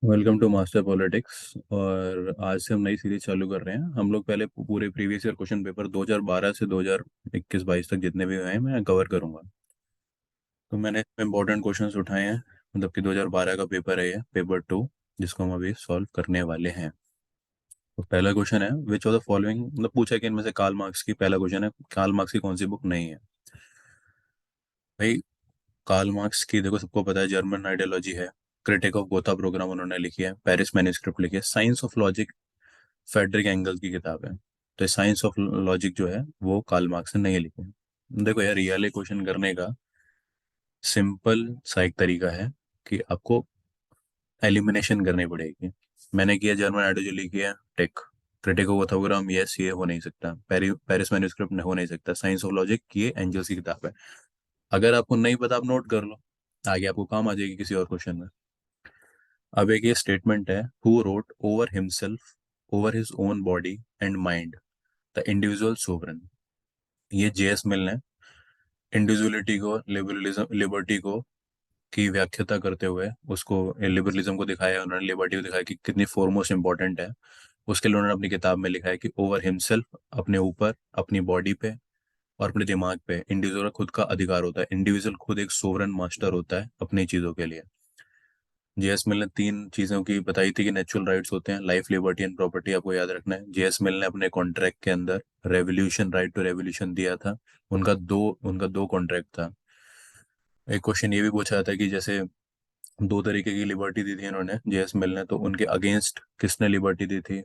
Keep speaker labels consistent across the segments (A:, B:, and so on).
A: Welcome to master politics. और आज से हम नई सीरीज चालू कर रहे हैं। हम लोग पहले पूरे प्रीवियस ईयर क्वेश्चन पेपर 2012 से 2021-22 तक जितने भी हुए हैं मैं कवर करूंगा। तो मैंने इंपॉर्टेंट क्वेश्चंस उठाए हैं। मतलब कि 2012 का पेपर है ये, पेपर 2, जिसको हम अभी सॉल्व करने वाले हैं। तो पहला क्वेश्चन है, विच ऑफ द फॉलोइंग, मतलब पूछा है कि इनमें से कार्ल मार्क्स की, पहला क्वेश्चन है कार्ल मार्क्स की कौन सी बुक नहीं है। भाई, कार्ल मार्क्स की देखो सबको पता है, जर्मन आइडियोलॉजी है, क्रिटिक ऑफ गोथा प्रोग्राम उन्होंने लिखी है, पेरिस मैन्युस्क्रिप्ट लिखी है, science of logic Friedrich Engel की किताब है। तो साइंस ऑफ लॉजिक जो है वो कार्ल मार्क्स ने नहीं लिखी है। देखो यार, ये वाले क्वेश्चन करने का सिंपल सा एक तरीका है कि आपको एलिमिनेशन करनी पड़ेगी। मैंने किया, जर्मन आइडियोलॉजी किया, टेक, क्रिटिक ऑफ ऑर्थोग्राम, यस ये हो नहीं सकता, पेरिस मैन्युस्क्रिप्ट हो नहीं सकता, साइंस ऑफ लॉजिक ये एंजल्स की किताब है। अगर आपको नहीं पता, आप नोट कर लो, आगे आपको काम आ जाएगी किसी और क्वेश्चन में। अब एक ये स्टेटमेंट है, who wrote over himself, over his own body and mind, the individual sovereign. ये जेएस मिल ने इंडिविजुअलिटी को, लिबरलिज्म, लिबर्टी को की व्याख्याता करते हुए उसको, लिबरलिज्म को दिखाया, उन्होंने लिबर्टी को दिखाया कि कितनी फोरमोस्ट इंपॉर्टेंट है। उसके लिए उन्होंने अपनी किताब में लिखा है कि ओवर हिमसेल्फ, अपने ऊपर, अपनी बॉडी पे और अपने दिमाग पे इंडिविजुअल खुद का अधिकार होता है। इंडिविजुअल खुद एक सोवरन मास्टर होता है अपनी चीजों के लिए। जेएस मिल ने तीन चीजों की बताई थी कि नेचुरल राइट्स होते हैं, लाइफ, लिबर्टी एंड प्रॉपर्टी, आपको याद रखना है। जेएस मिल ने अपने कॉन्ट्रैक्ट के अंदर रेवोल्यूशन, राइट टू रेवोल्यूशन दिया था। उनका दो कॉन्ट्रैक्ट था। एक क्वेश्चन ये भी पूछा था कि जैसे दो तरीके की लिबर्टी दी थी इन्होंने, जेएस मिल ने, तो उनके अगेंस्ट किसने लिबर्टी दी थी।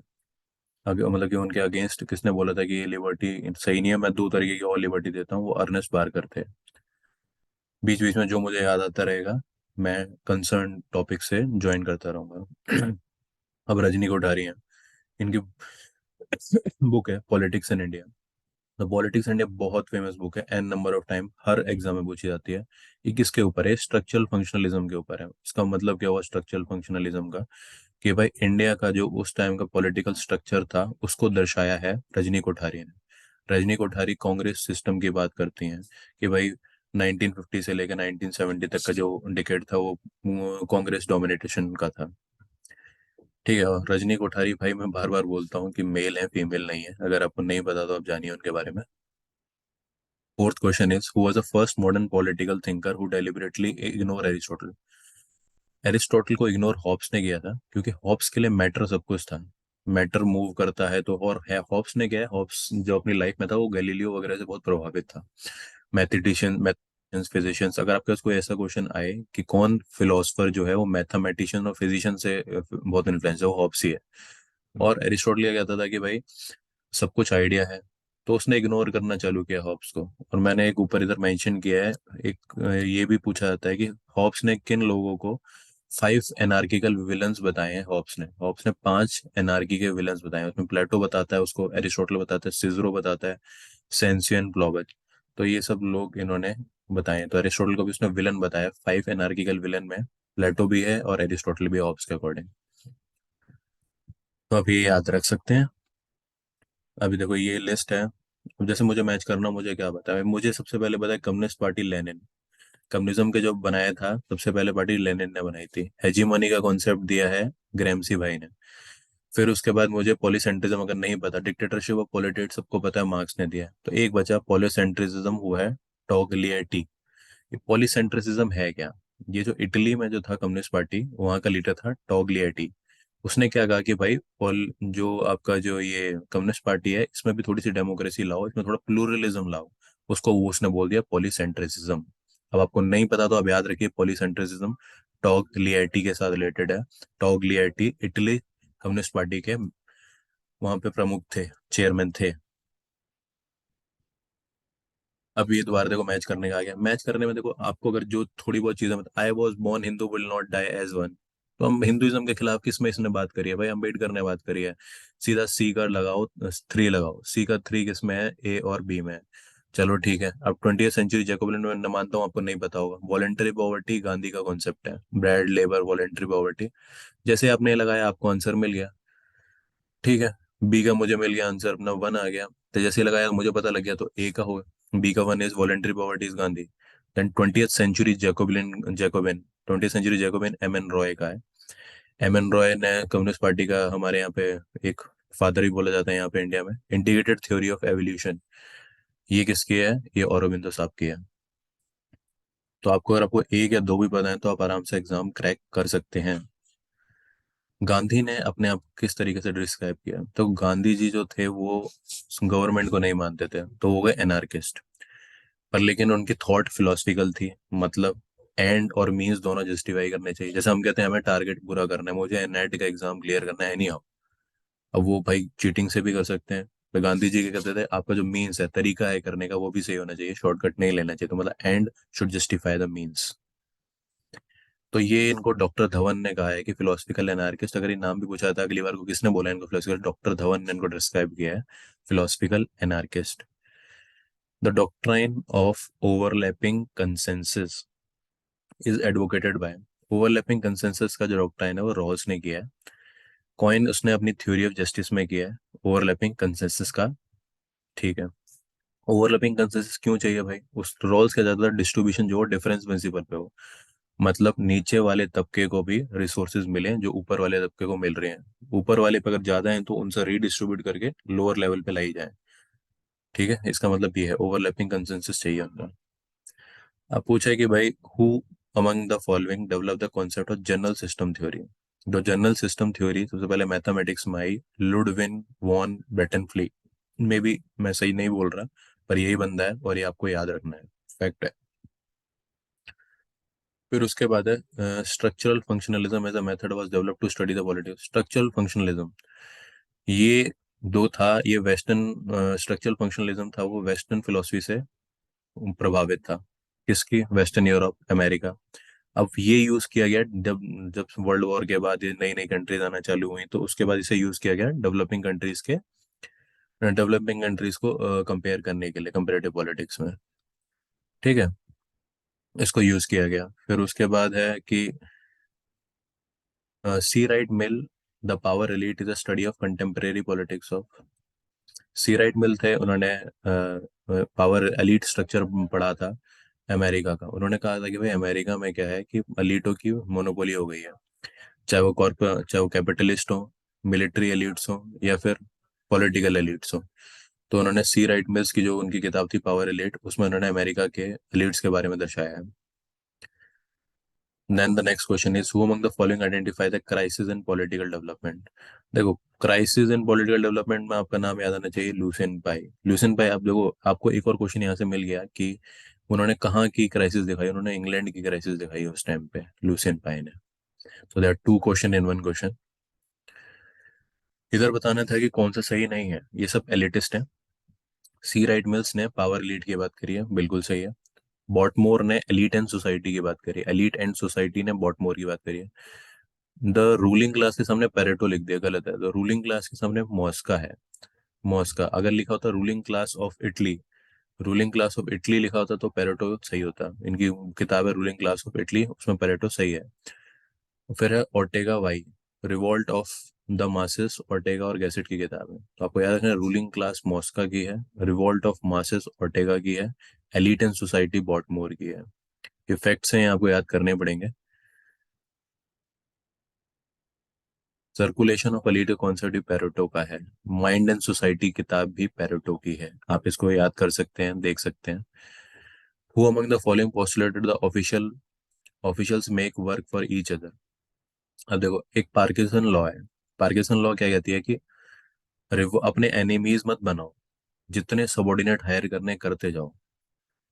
A: मतलब कि उनके अगेंस्ट किसने बोला था कि ये लिबर्टी सही नहीं है, मैं दो तरीके की और लिबर्टी देता हूँ, वो अर्नेस्ट बारकर थे। बीच बीच में जो मुझे याद आता रहेगा मैं कंसर्न टॉपिक से ज्वाइन करता रहूंगा। अब रजनी कोठारी हैं, इनकी बुक है politics in India. The politics India बहुत फेमस बुक है, एन नंबर ऑफ टाइम हर एग्जाम में पूछी जाती है। ये किसके ऊपर है? स्ट्रक्चरल फंक्शनलिज्म के ऊपर है। इसका मतलब क्या हुआ स्ट्रक्चरल फंक्शनलिज्म का? कि भाई इंडिया का जो उस टाइम का पॉलिटिकल स्ट्रक्चर था उसको दर्शाया है रजनी कोठारी ने। रजनी कोठारी कांग्रेस सिस्टम की बात करती हैं कि भाई 1950 से लेकर 1970 तक का जो डिकेड था वो कांग्रेस डोमिनेटेशन का था। ठीक है, और रजनी कोठारी, भाई मैं बार बार बोलता हूँ कि मेल है, फीमेल नहीं है। अगर आपको नहीं पता तो आप जानिए उनके बारे में। Fourth question is, who was the first modern political thinker who deliberately ignore Aristotle. Aristotle को इग्नोर हॉब्स ने किया था, क्योंकि हॉब्स के लिए मैटर सब कुछ था। मैटर मूव करता है तो, और है हॉब्स ने क्या है, हॉब्स जो अपनी लाइफ में था वो गैलीलियो वगैरह से बहुत प्रभावित था। मैथमेटिशियंस, फिजिशियंस, अगर आपके पास कोई ऐसा क्वेश्चन आए कि कौन फिलोसफर जो है वो मैथमेटिशियन और फिजिशियन से बहुत इन्फ्लुएंस है, वो हॉब्स ही है। और एरिस्टोटल क्या कहता था कि भाई सब कुछ आइडिया है, तो उसने इग्नोर करना चालू किया हॉब्स को। और मैंने एक ऊपर इधर मेंशन किया है, एक ये भी पूछा जाता है कि हॉब्स ने किन लोगों को 5 एनार्किकल विलन्स बताए हैं। हॉब्स ने 5 एनार्की के विलन्स बताए हैं। उसमें प्लेटो बताता है उसको, एरिस्टोटल बताता है, सिजरो बताता है, सेंसियन, प्लॉबच। तो ये सब लोग इन्होंने बताए हैं। तो एरिस्टोटल को भी उसने विलन बताया, 5 एनार्किकल विलन में प्लेटो भी है और एरिस्टोटल भी हॉब्स के अकॉर्डिंग। तो अभी ये याद रख सकते हैं। अभी देखो ये लिस्ट है। अब जैसे मुझे मैच करना, मुझे क्या पता है, मुझे सबसे पहले पता है कम्युनिस्ट पार्टी लेनिन। कम्युनिज्म के जो बनाया था सबसे पहले पार्टी लेनिन ने बनाई थी। हेजीमोनी का कॉन्सेप्ट दिया है ग्रेम्सी भाई ने। फिर उसके बाद मुझे पॉलीसेंट्रिज्म अगर नहीं पता, डिक्टेटरशिप ऑफ पॉलिटिक्स सबको पता है, मार्क्स ने दिया है। तो एक बचा पॉलीसेंट्रिज्म, हुआ है टॉगलिएटी। ये पॉलीसेंट्रिज्म है क्या? ये जो इटली में जो था कम्युनिस्ट पार्टी, वहाँ का लीडर था टॉगलिएटी। उसने क्या कहा कि भाई पॉल जो आपका जो ये कम्युनिस्ट पार्टी है, इसमें भी थोड़ी सी डेमोक्रेसी लाओ, इसमें थोड़ा प्लूरलिज्म लाओ। उसको वो उसने बोल दिया पॉलीसेंट्रिसिज्म। अब आपको नहीं पता तो आप याद रखिए, पॉलीसेंट्रिसिज्म टॉगलिएटी के साथ रिलेटेड है। टॉगलिएटी इटली कम्युनिस्ट पार्टी के वहां पे प्रमुख थे, चेयरमैन थे। अब ये दोबारा देखो मैच करने का आ गया। मैच करने में देखो आपको अगर जो थोड़ी बहुत चीजें, I was born Hindu will not die as one, तो हम हिंदुइज्म के खिलाफ किस में इसने बात करी है? भाई अम्बेडकर ने बात करी है। सीधा सी का लगाओ, 3 लगाओ, सी का 3 किस में है? ए और बी में है। चलो ठीक है। अब 20th सेंचुरी जैकोबिन में मैं मानता हूँ आपको नहीं पता होगा, वॉलेंटरी पॉवर्टी गांधी का कॉन्सेप्ट है, ब्रैड लेबर वॉलेंटरी पॉवर्टी। जैसे आपने लगाया आपको आंसर मिल गया, ठीक है। बी का मुझे मिल गया आंसर, अपना 1 आ गया। तो जैसे ही लगाया मुझे पता लग गया, तो ए का होगा, बी का 1 is voluntary poverty is Gandhi. Then 20th century Jacobin, 20th century Jacobin M N Roy का है। एम एन रॉय ने कम्युनिस्ट पार्टी का हमारे यहाँ पे एक फादर ही बोला जाता है यहाँ पे इंडिया में। इंटीग्रेटेड थ्योरी ऑफ एवोल्यूशन, ये किसकी है? ये औरोबिंदो साहब की है। तो आपको, अगर आपको एक या दो भी पता है तो आप आराम से एग्जाम क्रैक कर सकते हैं। गांधी ने अपने आप को किस तरीके से डिस्क्राइब किया? तो गांधी जी जो थे वो गवर्नमेंट को नहीं मानते थे, तो वो गए एनार्किस्ट। पर लेकिन उनकी थॉट फिलोसफिकल थी, मतलब एंड और मीन्स दोनों जस्टिफाई करने चाहिए। जैसे हम कहते हैं हमें टारगेट पूरा करना है, मुझे नेट का एग्जाम क्लियर करना है, नहीं हो। अब वो भाई चीटिंग से भी कर सकते हैं। तो गांधी जी क्या कहते थे, आपका जो मीन्स है, तरीका है करने का, वो भी सही होना चाहिए, शॉर्टकट नहीं लेना चाहिए। तो मतलब and should justify the means. तो ये इनको डॉक्टर धवन ने कहा है कि फिलोसफिकल एनार्किस्ट। अगर ये नाम भी पूछा था अगली बार को, किसने बोला इनको फिलोसफिकल? डॉक्टर धवन ने इनको डिस्क्राइब किया है philosophical anarchist. The doctrine of overlapping consensus is advocated by. Overlapping consensus का जो डॉक्ट्राइन है वो रॉल्स ने किया है। कॉइन उसने अपनी थ्योरी ऑफ जस्टिस में किया है ओवरलैपिंग कंसेंसस का। ठीक है। ओवरलैपिंग कंसेंसस क्यों चाहिए भाई? उस रोल्स का ज्यादातर डिस्ट्रीब्यूशन जो डिफरेंस प्रिंसिपल पे हो, मतलब नीचे वाले तबके को भी रिसोर्सेज मिले जो ऊपर वाले तबके को मिल रहे हैं। ऊपर वाले पे अगर ज्यादा हैं तो उनसे रीडिस्ट्रीब्यूट करके लोअर लेवल पे लाई जाए। ठीक है, इसका मतलब ये है ओवरलैपिंग कंसेंसस चाहिए उनका। अब पूछा है कि भाई who among the following develop the concept of general system theory. तो जनरल सिस्टम थ्योरी सबसे पहले मैथमेटिक्स में आई, लुडविन वॉन बेटनफ्ली। मे बी मैं सही नहीं बोल रहा, पर यही बंदा है और ये आपको याद रखना है, फैक्ट है। फिर उसके बाद है structural functionalism as a method was developed to study the politics. Structural functionalism ये दो था, ये वेस्टर्न स्ट्रक्चरल फंक्शनलिज्म था, वो वेस्टर्न फिलोसफी से प्रभावित था। किसकी? Western Europe, America. अब ये यूज किया गया जब जब वर्ल्ड वॉर के बाद ये नई नई कंट्रीज आना चालू हुई, तो उसके बाद इसे यूज किया गया डेवलपिंग कंट्रीज को कंपेयर करने के लिए कंपेरेटिव पॉलिटिक्स में। ठीक है, इसको यूज किया गया। फिर उसके बाद है कि C Wright Mill, the power elite is a study of contemporary politics of. C Wright Mill थे, उन्होंने पावर एलीट स्ट्रक्चर पढ़ा था अमेरिका का। उन्होंने कहा था कि भाई अमेरिका में क्या है कि एलीटों की मोनोपोली हो गई है, चाहे वो कैपिटलिस्ट हो, मिलिट्री एलिट्स हो, या फिर पॉलिटिकल एलिट्स हो। तो उन्होंने सी राइट मिल्स की जो उनकी किताब थी पावर एलिट, उसमें उन्होंने अमेरिका के एलिट्स के बारे में दर्शाया है। Then the next question is who among the following identify the crisis in political development. देखो, क्राइसिस इन पॉलिटिकल डेवलपमेंट में आपका नाम याद आना चाहिए, लुसेन पाई। लुसेन पाई, आप देखो आपको एक और क्वेश्चन यहाँ से मिल गया कि उन्होंने कहाँ की क्राइसिस दिखाई? उन्होंने इंग्लैंड की क्राइसिस दिखाई उस टाइम पे, लुसेन पाई ने। तो there two question in one question. इधर बताना था कि कौन सा सही नहीं है, ये सब एलिटिस्ट है। सी राइट मिल्स ने पावर एलीट की बात करी है, बिल्कुल सही है। बॉटमोर ने एलीट एंड सोसाइटी की बात करी है, एलीट एंड सोसाइटी ने बॉटमोर की बात करी है। द रूलिंग क्लास के सामने पेरेटो लिख दिया, गलत है। तो रूलिंग क्लास के सामने मॉस्का है। मॉस्का, अगर लिखा होता ruling class of Italy, ruling class of Italy लिखा होता तो पेरेटो सही होता। इनकी किताब है रूलिंग क्लास ऑफ इटली, उसमें पेरेटो सही है। फिर है Ortega y, revolt of the masses, Ortega और गैसेट की किताब है। तो आपको याद रखना है रूलिंग क्लास मॉस्का की है, रिवॉल्ट ऑफ मासेस ओर्टेगा की है, एलिट एंड सोसाइटी बॉटमोर की है। ये फैक्ट्स हैं, आपको याद करने पड़ेंगे। सर्कुलेशन ऑफ एलिट कॉन्सेप्ट भी पेरेटो का है। माइंड एंड सोसाइटी किताब भी पेरेटो की है, आप इसको याद कर सकते हैं, देख सकते हैं। Who among the following postulated the officials make work for each other. अब देखो, एक पार्किंसन लॉ है। पार्किंसन लॉ क्या कहती है कि अरे वो अपने एनिमीज मत बनाओ, जितने सबॉर्डिनेट हायर करने करते जाओ,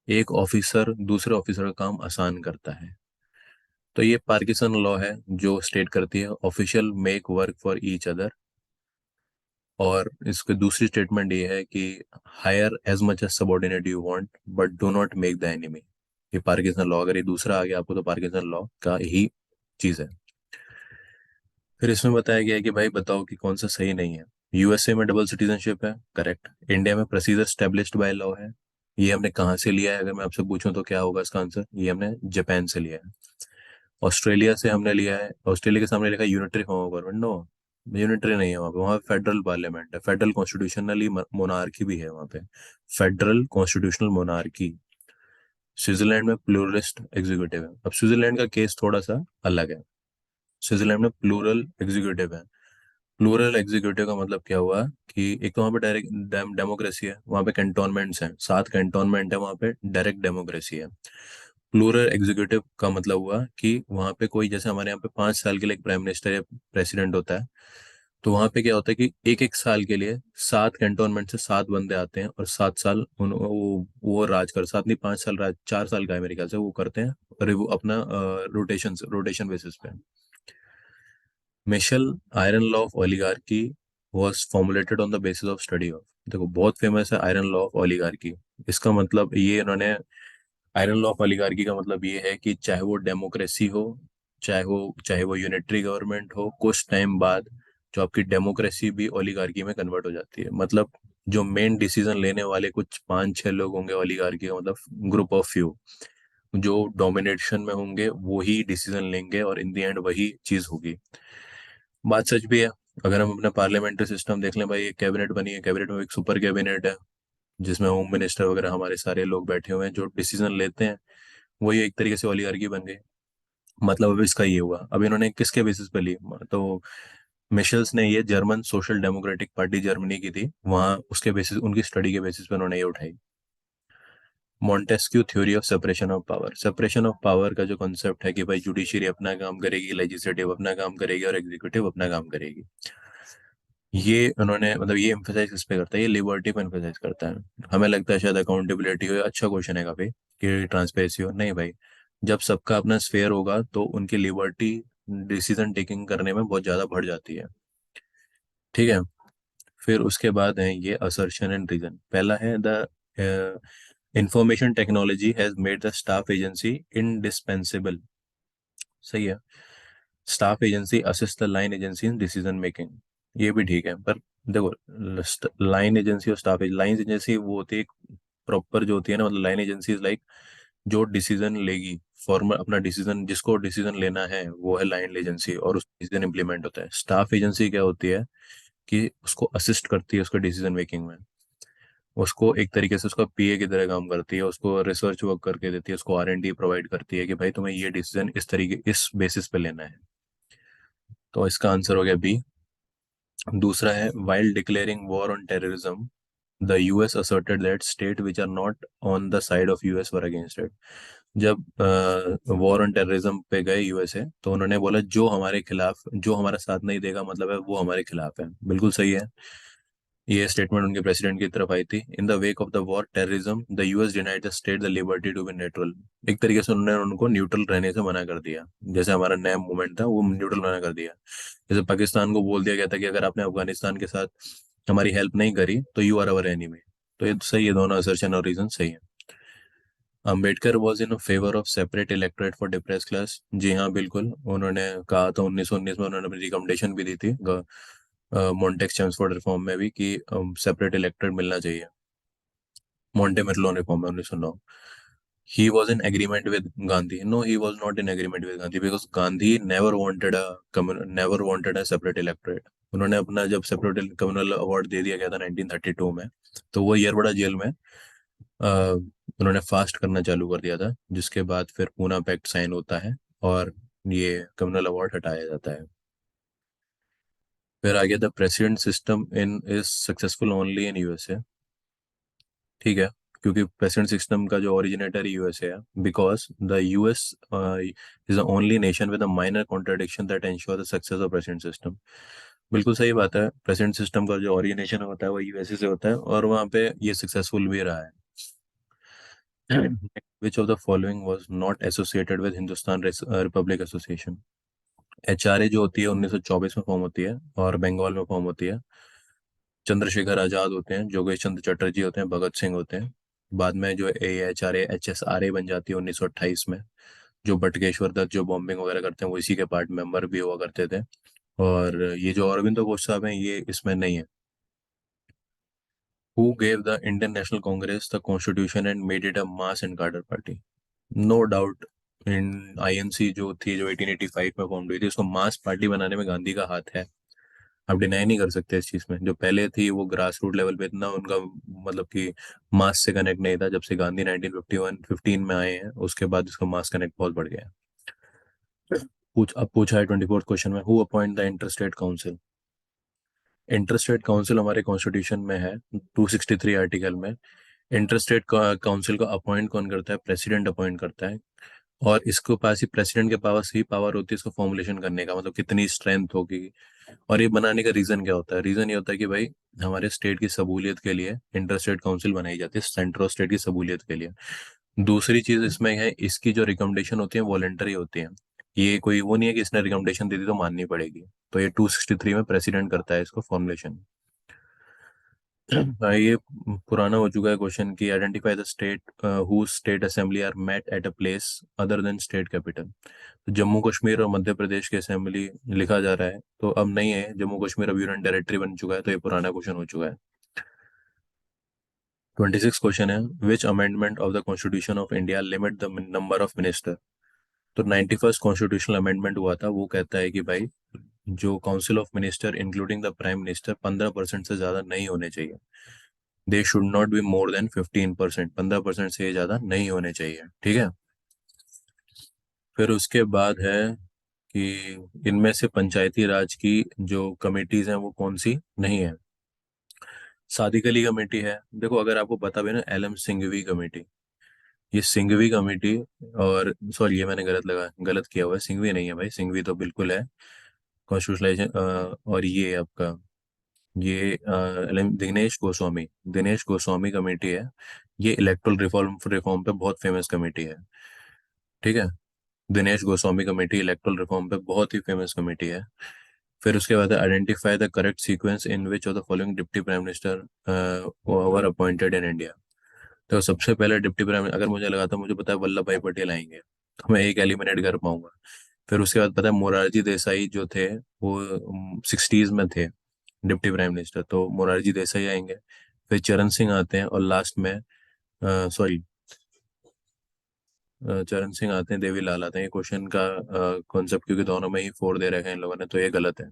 A: एक ऑफिसर दूसरे ऑफिसर का काम आसान करता है। तो ये पार्किंसन लॉ है जो स्टेट करती है official make work for each other. और इसकी दूसरी स्टेटमेंट ये है कि hire as much as subordinate you want but do not make the enemy. ये पार्किंसन लॉ, अगर ये दूसरा आ गया आपको तो पार्किंसन लॉ का ही चीज है। फिर इसमें बताया गया है कि भाई बताओ कि कौन सा सही नहीं है। यूएसए में डबल सिटीजनशिप है, करेक्ट। इंडिया में प्रोसीजर स्टेब्लिश्ड बाय लॉ है, ये हमने कहाँ से लिया है? अगर मैं आपसे पूछूं तो क्या होगा इसका आंसर? ये हमने जापान से लिया है। ऑस्ट्रेलिया से हमने लिया है, ऑस्ट्रेलिया के सामने लिखा unitary form of government, no, unitary नहीं है वहाँ पे, वहाँ फेडरल पार्लियामेंट है, फेडरल कॉन्स्टिट्यूशनली मोनार्की भी है वहाँ पे, फेडरल कॉन्स्टिट्यूशनल मोनार्की। स्विट्जरलैंड में प्लूरलिस्ट एग्जीक्यूटिव है। अब स्विट्जरलैंड का केस थोड़ा सा अलग है। स्विट्जरलैंड में प्लूरल एग्जीक्यूटिव है। प्लूरल एग्जीक्यूटिव का मतलब क्या हुआ कि एक तो वहाँ पे डायरेक्ट डेमोक्रेसी है, वहाँ पे कैंटोनमेंट्स हैं, 7 कैंटोनमेंट है, वहाँ पे डायरेक्ट डेमोक्रेसी है। प्लूरल एग्जीक्यूटिव का मतलब हुआ कि वहाँ पे कोई, जैसे हमारे यहाँ पे 5 साल के लिए एक प्राइम मिनिस्टर या प्रेसिडेंट होता है, तो वहाँ पे क्या होता है कि एक एक साल के लिए 7 कैंटोनमेंट से 7 बंदे आते हैं और 7 साल वो राज कर, 7 नहीं 5 साल राज, 4 साल का है मेरे ख्याल से, वो करते हैं और वो अपना रोटेशन रोटेशन बेसिस पे। Michel iron law of oligarchy was formulated on the basis of study of, देखो बहुत फेमस है आयरन लॉ ऑफ ओलिगार्की। इसका मतलब ये इन्होंने, आयरन लॉ ऑफ ओलिगार्की का मतलब ये है कि चाहे वो डेमोक्रेसी हो, चाहे वो यूनिटरी गवर्नमेंट हो, कुछ टाइम बाद जो आपकी डेमोक्रेसी भी ओलिगार्की में कन्वर्ट हो जाती है। मतलब जो मेन डिसीजन लेने वाले कुछ 5-6 लोग होंगे ओलिगार्की का, मतलब ग्रुप ऑफ फ्यू जो डोमिनेशन में होंगे, वो ही डिसीजन लेंगे और इन द एंड वही चीज होगी। बात सच भी है। अगर हम अपना पार्लियामेंट्री सिस्टम देख लें भाई, एक कैबिनेट बनी है, कैबिनेट में एक सुपर कैबिनेट है जिसमें होम मिनिस्टर वगैरह हमारे सारे लोग बैठे हुए हैं जो डिसीजन लेते हैं, वही एक तरीके से ओलिगार्की बन गई। मतलब अब इसका ये हुआ, अब इन्होंने किसके बेसिस पे ली, तो मिशेल्स ने ये German social democratic party Germany की थी, वहाँ उसके बेसिस, उनकी स्टडी के बेसिस पे उन्होंने ये उठाई। Montesquieu theory of separation of power, separation of power का जो कॉन्सेप्ट है कि भाई जुडिशरी अपना काम करेगी, लेजिस्लेटिव अपना काम करेगी और एग्जीक्यूटिव अपना काम करेगी, ये उन्होंने, मतलब ये एम्फेसाइज किस पे करता है, ये लिबर्टी पे एम्फेसाइज करता है। हमें लगता है शायद अकाउंटेबिलिटी हो, अच्छा क्वेश्चन है काफी, कि ट्रांसपेरेंसी हो, नहीं भाई, जब सबका अपना स्फेयर होगा तो उनकी लिबर्टी डिसीजन टेकिंग करने में बहुत ज्यादा बढ़ जाती है। ठीक है। फिर उसके बाद है ये असर्शन एंड रीजन। पहला है the information technology has made the staff agency indispensable. सही है। Staff agency assist the line agency in decision making, ये भी ठीक है, पर देखो, लाइन एजेंसी और स्टाफ लाइन एजेंसी वो होती है प्रॉपर जो होती है ना, मतलब लाइन एजेंसी इज लाइक जो डिसीजन लेगी, फॉर्मल अपना डिसीजन, जिसको डिसीजन लेना है वो है लाइन एजेंसी और उस डिसीजन इंप्लीमेंट होता है। स्टाफ एजेंसी क्या होती है कि उसको असिस्ट करती है उसके डिसीजन मेकिंग में, उसको एक तरीके से उसका पीए की तरह काम करती है, उसको रिसर्च वर्क करके देती है, उसको आर एंड डी प्रोवाइड करती है कि भाई तुम्हें ये डिसीजन इस तरीके इस बेसिस पे लेना है। तो इसका आंसर हो गया बी। दूसरा है while declaring war on terrorism the US asserted that state which are not on the side of US were against it. जब वॉर ऑन टेररिज्म पे गए यूएसए, तो उन्होंने बोला जो हमारे खिलाफ, जो हमारा साथ नहीं देगा मतलब है वो हमारे खिलाफ है। बिल्कुल सही है। ये स्टेटमेंट उनके प्रेसिडेंट की तरफ आई थी। In the wake of the war terrorism the US denied the state the liberty to be neutral. एक तरीके से उन्होंने उनको न्यूट्रल रहने से मना कर दिया, जैसे हमारा नया मूवमेंट था वो न्यूट्रल मना कर दिया। जैसे पाकिस्तान को बोल दिया गया था कि अगर आपने अफगानिस्तान के साथ हमारी हेल्प नहीं करी तो यू आर अवर एनिमी। तो ये सही है, दोनों असर्शन और रीजन सही है। Ambedkar was in favour of separate electorate for depress class, जी हाँ बिल्कुल, उन्होंने कहा था 1919 में, उन्होंने अपनी रिकमेंडेशन भी दी थी मॉन्टेक चेम्सफोर्ड रिफॉर्म में भी कि सेपरेट इलेक्टोरेट मिलना चाहिए। मॉन्टे मेर्लो रिफॉर्म में 1909। He was in agreement with Gandhi, no he was not in agreement with Gandhi because Gandhi never wanted a separate electorate. उन्होंने अपना जब सेपरेट कम्युनल अवार्ड दे दिया गया था 1932 में, तो वो ईयर बड़ा जेल में उन्होंने फास्ट करना चालू कर दिया था, जिसके बाद फिर पूना पैक्ट साइन होता है और ये कम्युनल अवार्ड हटाया जाता है। फिर आगे the president system in is successful only in USA. ठीक है, क्योंकि प्रेसिडेंट सिस्टम का जो ओरिजिनेटर यूएसए है, because the US is the only nation with a minor contradiction that ensure the success of president system. बिल्कुल सही बात है, प्रेसिडेंट सिस्टम का जो ओरिजिनेशन होता है वो यूएसए से होता है और वहाँ पे ये सक्सेसफुल भी रहा है। Which of the following was not associated with Hindustan Republic association. HRA जो होती है 1924 में फॉर्म होती है और बंगाल में फॉर्म होती है। चंद्रशेखर आजाद होते हैं, योगेश चंद्र चटर्जी होते हैं, भगत सिंह होते हैं। बाद में जो एएचआरए एचएसआरए बन जाती है 1928 में, जो बटुकेश्वर दत्त जो बॉम्बिंग वगैरह करते हैं वो इसी के पार्ट मेंबर भी हुआ करते थे। और ये जो अरविंदो घोष साहब हैं ये इसमें नहीं है। Who gave the Indian National Congress the constitution and made it a mass and cadre party. No doubt, in INC जो थी जो 1885 में फॉर्म हुई थी, उसको मास पार्टी बनाने में गांधी का हाथ है। आप डिनाई नहीं कर सकते इस चीज में। जो पहले थी वो ग्रास रूट लेवल पे इतना उनका मतलब कि मास से कनेक्ट नहीं था, जब से गांधी 1951 15 में आए हैं उसके बाद इसका मास कनेक्ट बहुत बढ़ गया है। अब पूछा है 24th क्वेश्चन में, who appoint the inter state council. Inter state council हमारे कॉन्स्टिट्यूशन में है 263 आर्टिकल में। इंटर स्टेट काउंसिल को अपॉइंट कौन करता है? प्रेसिडेंट अपॉइंट करता है। और इसके पास ही प्रेसिडेंट के पास ही पावर होती है इसको फॉर्मुलेशन करने का, मतलब कितनी स्ट्रेंथ होगी। और ये बनाने का रीजन क्या होता है? रीजन ये होता है कि भाई हमारे स्टेट की सहूलियत के लिए इंटर स्टेट काउंसिल बनाई जाती है, सेंटर और स्टेट की सहूलियत के लिए। दूसरी चीज इसमें है, इसकी जो रिकमेंडेशन होती है वॉलेंटरी होती है। ये कोई वो नहीं है कि इसने रिकमेंडेशन दी थी तो माननी पड़ेगी। तो ये 263 में प्रेसिडेंट करता है इसको फॉर्मुलेशन। ये पुराना हो चुका है क्वेश्चन कि identify the state who state assembly are met at a place other than state capital. तो जम्मू कश्मीर और मध्य प्रदेश की असेंबली लिखा जा रहा है, तो अब नहीं है, जम्मू कश्मीर अब यूनियन टेरिटरी बन चुका है, तो ये पुराना क्वेश्चन हो चुका है। 26 क्वेश्चन है, विच amendment of the constitution of India limit the number of minister. तो 91st कॉन्स्टिट्यूशनल अमेंडमेंट हुआ था, वो कहता है कि भाई जो council of minister including the prime minister 15% से ज्यादा नहीं होने चाहिए। They should not be more than 15%, 15% से ज्यादा नहीं होने चाहिए, ठीक है। फिर उसके बाद है कि इनमें से पंचायती राज की जो कमेटीज हैं वो कौन सी नहीं है। सादिक अली कमेटी है, देखो अगर आपको पता भी ना, एल एम सिंघवी कमेटी, ये सिंघवी कमेटी। और सॉरी, ये मैंने गलत किया हुआ है, सिंघवी नहीं है भाई, सिंघवी तो बिल्कुल है कॉन्स्टिट्यूशनलाइजेशन। और ये आपका ये दिनेश गोस्वामी कमेटी है। ये इलेक्टोरल रिफॉर्म रिफॉर्म पे बहुत फेमस कमेटी है, ठीक है। Dinesh Goswami committee electoral reform पे बहुत ही फेमस कमेटी है। फिर उसके बाद identify the correct sequence in which of the following deputy prime minister were appointed in India. तो सबसे पहले डिप्टी प्राइम, अगर मुझे लगा था, मुझे पता है वल्लभ भाई पटेल आएंगे, तो मैं एक एलिमिनेट कर पाऊंगा। फिर उसके बाद पता है मोरारजी देसाई जो थे, वो 60s में थे डिप्टी प्राइम मिनिस्टर, तो मोरारजी देसाई आएंगे। फिर चरण सिंह आते हैं, और लास्ट में सॉरी चरण सिंह आते हैं, देवीलाल आते हैं। ये क्वेश्चन का कॉन्सेप्ट क्योंकि दोनों में ही 4 दे रखे हैं इन लोगों ने, तो ये गलत है।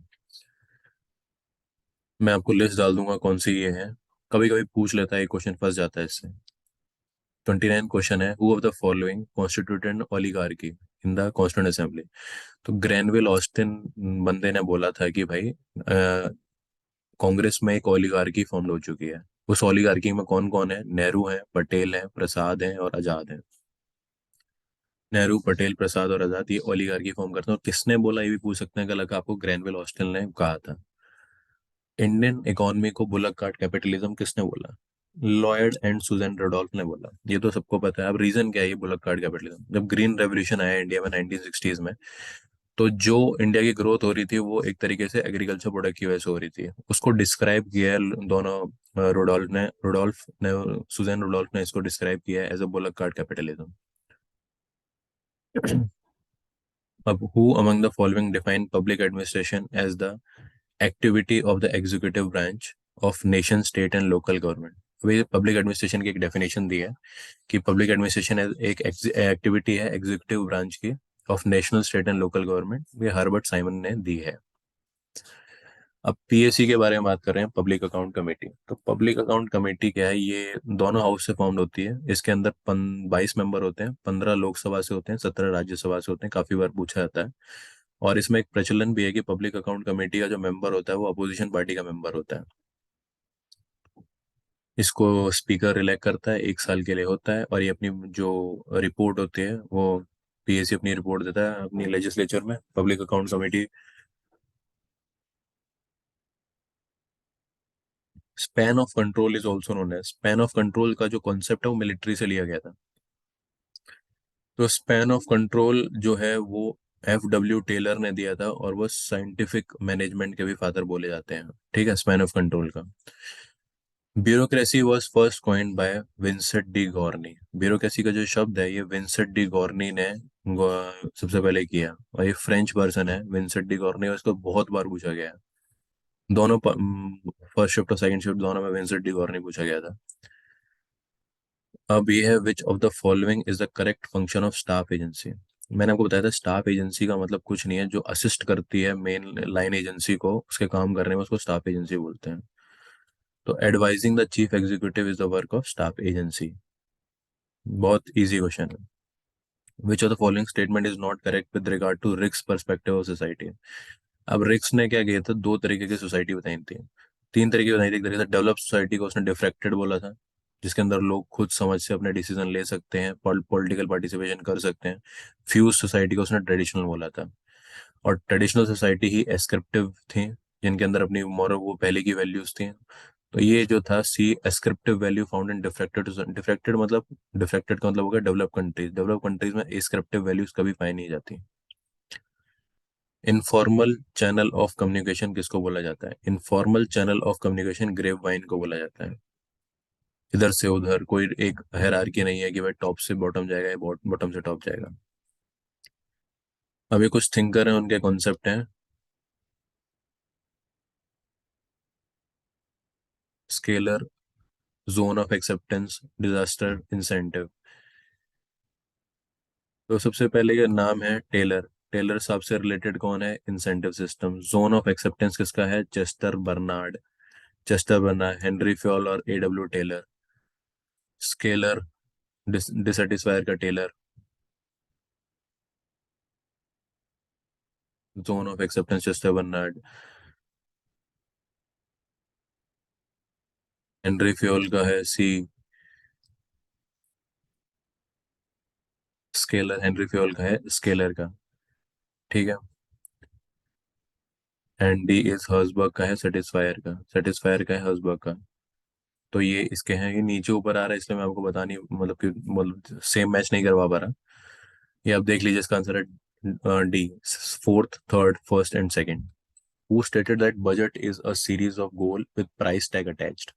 A: मैं आपको लिस्ट डाल दूंगा कौन सी ये है, कभी कभी पूछ लेता है, ये क्वेश्चन फंस जाता है इससे। 29 क्वेश्चन है, who of the following constituted oligarchy in the constituent assembly. तो ग्रैनविल ऑस्टिन बंदे ने बोला था कि भाई कांग्रेस में एक ओलिगार्की फॉर्म हो चुकी है। उस ओलिगार्की में कौन कौन है? नेहरू है, पटेल है, प्रसाद है और आजाद है। नेहरू, पटेल, प्रसाद और आजाद, ये ओलिगार्की फॉर्म करते हैं। और किसने बोला ये भी पूछ सकते हैं, कल आपको ग्रैनविल ऑस्टिन ने कहा था। इंडियन इकोनॉमी को बुलक कार्ट कैपिटलिज्म किसने बोला? लॉयड एंड सुजैन रडोल्फ ने बोला। ये तो सबको पता है। अब रीजन क्या है ये बुलक कार्ट कैपिटलिज्म? जब ग्रीन रेवोल्यूशन आया इंडिया में 1960s में, तो जो इंडिया की ग्रोथ हो रही थी वो एक तरीके से एग्रीकल्चर प्रोडक्ट की वजह से हो रही थी। उसको डिस्क्राइब किया है दोनों, रोडोल्फ ने सुजैन रोडोल्फ ने इसको डिस्क्राइब किया है as a bullock cart capitalism. अब who among the following define public administration as the activity of the executive branch of nation, state and local government. अभी पब्लिक एडमिनिस्ट्रेशन की एक डेफिनेशन दी है कि पब्लिक एडमिनिस्ट्रेशन एक एक्टिविटी है executive branch की of national, state and local government. ये हर्बर्ट साइमन ने दी है। अब पीएससी के बारे में बात कर रहे हैं, पब्लिक अकाउंट कमेटी। तो पब्लिक अकाउंट कमेटी क्या है? ये दोनों हाउस से फॉर्म होती है। इसके अंदर 22 मेंबर होते हैं, 15 लोकसभा से होते हैं, 17 राज्यसभा से होते हैं, काफी बार पूछा जाता है। और इसमें एक प्रचलन भी है कि पब्लिक अकाउंट कमेटी का जो मेंबर होता है वो अपोजिशन पार्टी का मेंबर होता है। इसको स्पीकर इलेक्ट करता है, 1 साल के लिए होता है। और ये अपनी जो रिपोर्ट होती है वो पीएससी अपनी रिपोर्ट देता है अपनी लेजिस्लेचर में, public account committee. Span of control is also known as, span of control का जो कॉन्सेप्ट है वो मिलिट्री से लिया गया था। तो स्पैन ऑफ कंट्रोल जो है वो F.W. टेलर ने दिया था, और वो साइंटिफिक मैनेजमेंट के भी फादर बोले जाते हैं, ठीक है, स्पैन ऑफ कंट्रोल का। Bureaucracy was first coined by Vincent de Gournay. Bureaucracy का जो शब्द है ये विंसेंट डी गॉर्नी ने सबसे पहले किया। और ये फ्रेंच वर्जन है विंसेंट डी गॉर्नी, और इसको बहुत बार पूछा गया है। दोनों फर्स्ट शिफ्ट और सेकंड शिफ्ट दोनों में विंसेंट डी गॉर्नी पूछा गया था। अब ये है, which of the following is the correct function of staff agency. मैंने आपको बताया था स्टाफ एजेंसी का मतलब कुछ नहीं है, जो असिस्ट करती है मेन लाइन एजेंसी को उसके काम करने में, उसको स्टाफ एजेंसी बोलते हैं। तो advising the chief executive is the work of staff agency. बहुत इजी क्वेश्चन है। Which of the following statement is not correct with regard to Riggs perspective of society. अब रिक्स ने क्या किया था, दो तरीके की सोसाइटी बताई थी, तीन तरीके बताई थी। एक तरीके से डेवलप सोसाइटी को उसने डिफ्रेक्टेड बोला था, जिसके अंदर लोग खुद समझ से अपने डिसीजन ले सकते हैं, पॉलिटिकल पार्टिसिपेशन कर सकते हैं। फ्यूज सोसाइटी को उसने ट्रेडिशनल बोला था। और ट्रेडिशनल सोसाइटी ही एस्क्रिप्टिव थी, जिनके अंदर अपनी मॉरल वो पहले की वैल्यूज थी। तो ये जो था सी ascriptive value found in diffracted. Diffracted मतलब, डिफ्रेक्टेड का मतलब होगा डेवलप कंट्रीज। डेवलप कंट्रीज में एस्क्रिप्टिव वैल्यूज कभी पाई नहीं जाती। इनफॉर्मल चैनल ऑफ कम्युनिकेशन किसको बोला जाता है? Informal channel of communication grapevine को बोला जाता है। इधर से उधर कोई एक हायरार्की नहीं है कि भाई टॉप से बॉटम जाएगा या बॉटम से टॉप जाएगा। अभी कुछ थिंकर हैं, उनके कॉन्सेप्ट हैं। Scalar, zone of acceptance, disaster, incentive. तो सबसे पहले ये नाम है टेलर। टेलर साहब से रिलेटेड कौन है? Incentive system. Zone of acceptance किसका है? Chester Barnard. Chester Barnard, Henri Fayol और A W Taylor. Scalar, dissatisfier का Taylor. Zone of acceptance Chester Barnard. Henri Fayol का है सी। स्केलर, हेनरी फ्योल का है स्केलर का। ठीक है। एंड डी इज हर्सबर्ग का है सेटिस्फायर का। सेटिस्फायर का है हर्सबर्ग का। तो ये इसके हैं, ये नीचे ऊपर आ रहा है इसलिए मैं आपको बता नहीं, मतलब कि मतलब सेम मैच नहीं करवा पा रहा। ये आप देख लीजिए, इसका आंसर है D, fourth, third, first and second. Who stated that budget is a series of goal with price tag attached?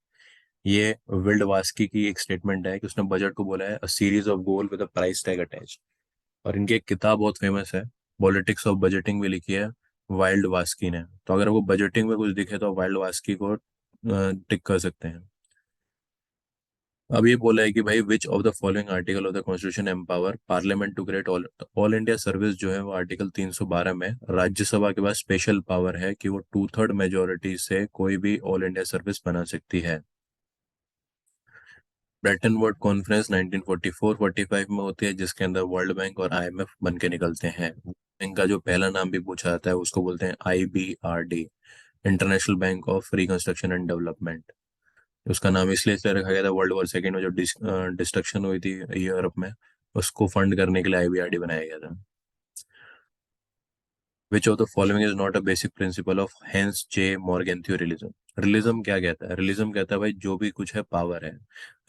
A: ये विल्ड वास्की की एक स्टेटमेंट है कि उसने बजट को बोला है a series of goal with a price tag attached. और इनकी एक किताब बहुत फेमस है, पॉलिटिक्स ऑफ बजटिंग भी लिखी है वाइल्ड वास्की ने। तो अगर आपको बजटिंग में कुछ दिखे तो वाइल्ड वास्की को टिक कर सकते हैं। अब ये बोला है कि भाई which of the following article of the constitution empower parliament to create all all India service, जो है वो आर्टिकल 312 में राज्यसभा के पास स्पेशल पावर है कि वो 2/3 मेजोरिटी से कोई भी ऑल इंडिया सर्विस बना सकती है। ब्रेटन वुड कॉन्फ्रेंस 1944-45 में होती है, जिसके अंदर वर्ल्ड बैंक और IMF बन के निकलते हैं। इनका जो पहला नाम भी पूछा जाता है उसको बोलते हैं IBRD, international bank of reconstruction and development. उसका नाम इसलिए रखा गया था, वर्ल्ड वॉर सेकेंड में जो डिस्ट्रक्शन हुई थी यूरोप में, उसको फंड करने के लिए IBRD बनाया गया था। Which of the following is not a basic principle of Hans J Morgenthau realism? Realism क्या कहता है? रियलिज्म कहता है भाई जो भी कुछ है पावर है।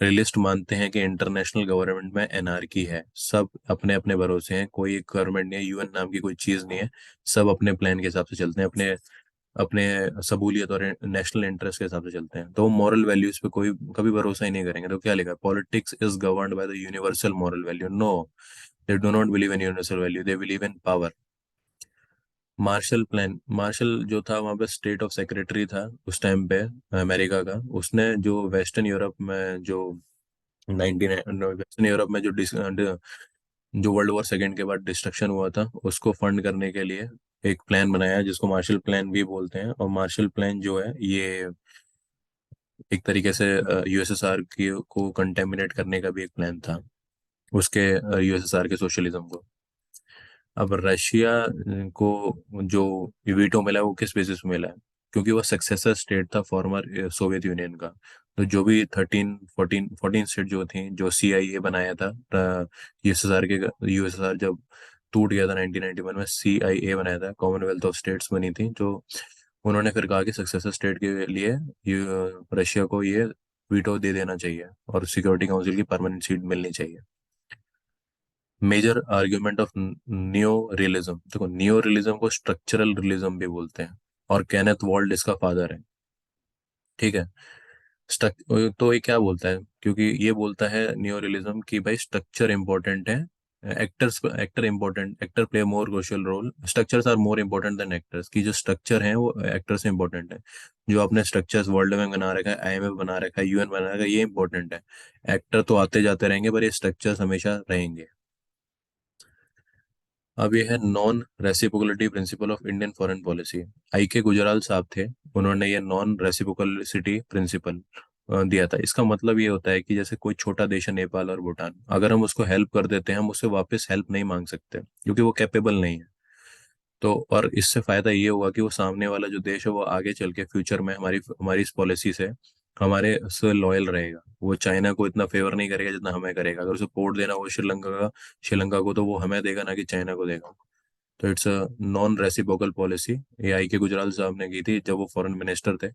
A: रियलिस्ट मानते हैं कि इंटरनेशनल गवर्नमेंट में एनार्की है, सब अपने अपने भरोसे हैं, कोई एक गवर्नमेंट नहीं है, UN नाम की कोई चीज नहीं है। सब अपने प्लान के हिसाब से चलते हैं, अपने अपने सबूलियत और नेशनल इंटरेस्ट के हिसाब से चलते हैं। तो मॉरल वैल्यूज पे कोई कभी भरोसा ही नहीं करेंगे। तो क्या लिखा? Politics is governed by the universal moral value. No, they do not believe in universal value, they believe in power. Marshall plan, Marshall जो था वहाँ पे स्टेट ऑफ सेक्रेटरी था उस टाइम पे, अमेरिका का। उसने जो वेस्टर्न यूरोप में जो 19 वेस्टर्न यूरोप में जो वर्ल्ड वॉर सेकेंड के बाद डिस्ट्रक्शन हुआ था, उसको फंड करने के लिए एक प्लान बनाया है, जिसको मार्शल प्लान भी बोलते हैं। और मार्शल प्लान जो है ये एक तरीके से USSR की को कंटेमिनेट करने का भी एक प्लान था, उसके USSR के सोशलिज्म को। अब रशिया को जो वीटो मिला है वो किस बेसिस पे मिला है? क्योंकि वो सक्सेसर स्टेट था फॉर्मर सोवियत यूनियन का। तो जो भी 14 स्टेट जो थी, जो CIA बनाया था, USSR जब टूट गया था 1991 में, CIA बनाया था, कॉमनवेल्थ ऑफ स्टेट्स बनी थी। जो उन्होंने फिर कहा कि सक्सेसर स्टेट के लिए रशिया को ये वीटो दे देना चाहिए और सिक्योरिटी काउंसिल की परमानेंट सीट मिलनी चाहिए। Major argument of neo realism, देखो नियो रियलिज्म को स्ट्रक्चरल रियलिज्म भी बोलते हैं, और केनेथ वॉल्ड इसका फादर है। ठीक है। स्ट्रक तो ये क्या बोलता है? क्योंकि ये बोलता है नियो रियलिज्म कि भाई स्ट्रक्चर इंपॉर्टेंट है, actor important, actor play more crucial role, structures are more important than actors. की जो स्ट्रक्चर है वो एक्टर से इंपॉर्टेंट है। जो आपने स्ट्रक्चर्स वर्ल्ड बैंक बना रखा है, IMF बना रखा है, UN बना रखा है, ये इंपॉर्टेंट है। एक्टर तो आते जाते रहेंगे पर ये स्ट्रक्चर्स हमेशा रहेंगे। अब ये है non reciprocality principle of Indian foreign policy. IK Gujral साहब थे, उन्होंने ये नॉन रेसिप्रोकलिटी प्रिंसिपल दिया था। इसका मतलब ये होता है कि जैसे कोई छोटा देश है नेपाल और भूटान, अगर हम उसको हेल्प कर देते हैं, हम उससे वापस हेल्प नहीं मांग सकते क्योंकि वो कैपेबल नहीं है। तो और इससे फायदा ये हुआ कि वो सामने वाला जो देश है वो आगे चल के फ्यूचर में हमारी हमारी इस पॉलिसी से हमारे से लॉयल रहेगा। वो चाइना को इतना फेवर नहीं करेगा जितना हमें करेगा। अगर उसे पोर्ट देना हो श्रीलंका का, श्रीलंका को, तो वो हमें देगा ना कि चाइना को देगा। तो it's a non reciprocal policy. AI के गुजराल साहब ने की थी जब वो फॉरेन मिनिस्टर थे।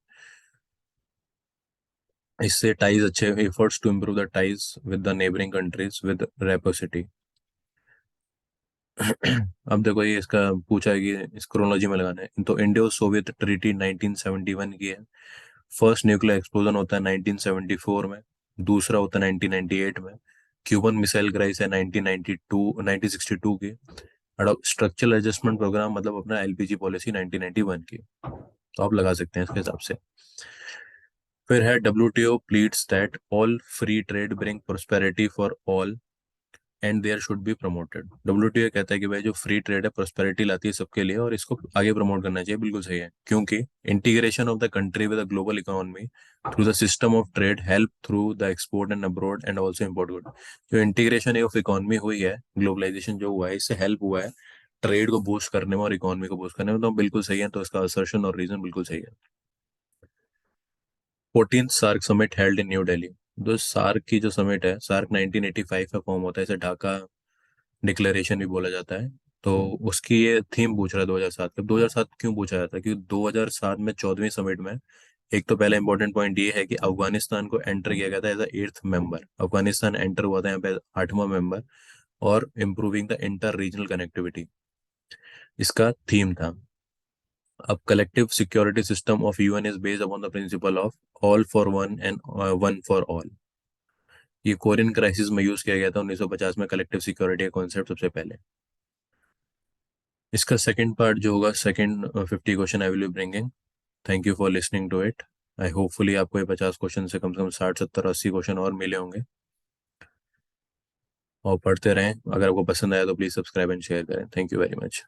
A: इससे टाइज अच्छे, efforts to improve the ties with the neighbouring countries with reciprocity. अब देखो ये इसका पूछा है कि इस क्रोनोलॉजी में लगाना है। तो इंडियो सोवियत ट्रीटी 1971 की है। फर्स्ट न्यूक्लियर एक्सप्लोजन होता है 1974 में। दूसरा होता है 1998 में। क्यूबन मिसाइल क्राइसिस है 1992 1962 की। स्ट्रक्चरल एडजस्टमेंट प्रोग्राम मतलब अपना एलपीजी पॉलिसी 1991 की। तो आप लगा सकते हैं इसके हिसाब से। फिर है WTO pleads that all free trade bring prosperity for all and there should be promoted. WTO कहता है कि भाई जो फ्री ट्रेड है प्रोस्पेरिटी लाती है सबके लिए और इसको आगे प्रमोट करना चाहिए। बिल्कुल सही है, क्योंकि integration of the country with the global economy through the system of trade help through the export and abroad and also import good. जो इंटीग्रेशन ऑफ इकोनॉमी हुई है, ग्लोबलाइजेशन जो हुआ है, इससे हेल्प हुआ है ट्रेड को बूस्ट करने में और इकोनॉमी को बूस्ट करने में। तो बिल्कुल सही है, तो इसका असर्शन और रीजन बिल्कुल सही है। 14th SAARC summit held in New Delhi. जो सार्क की जो समिट है, सार्क 1985 में फॉर्म होता है, इसे ढाका डिक्लेरेशन भी बोला जाता है। तो उसकी ये थीम पूछ रहा है 2007 का। 2007 क्यों पूछा जाता है? क्योंकि 2007 में 14वीं समिट में एक तो पहला इंपॉर्टेंट पॉइंट ये है कि अफगानिस्तान को एंटर किया गया था as eighth member. Afghanistan enter हुआ था यहाँ पे 8वां मेंबर। और improving the inter regional connectivity इसका थीम था। अब collective security system of UN is based upon the principle of all for one and one for all. ये कोरियन क्राइसिस में यूज किया गया था 1950 में, कलेक्टिव सिक्योरिटी का कॉन्सेप्ट सबसे पहले। इसका सेकंड पार्ट जो होगा, second 50 question I will be bringing. Thank you for listening to it. I hopefully आपको ये 50 क्वेश्चन से कम 60 70 80 क्वेश्चन और मिले होंगे। और पढ़ते रहें। अगर आपको पसंद आया तो प्लीज़ सब्सक्राइब एंड शेयर करें। Thank you very much.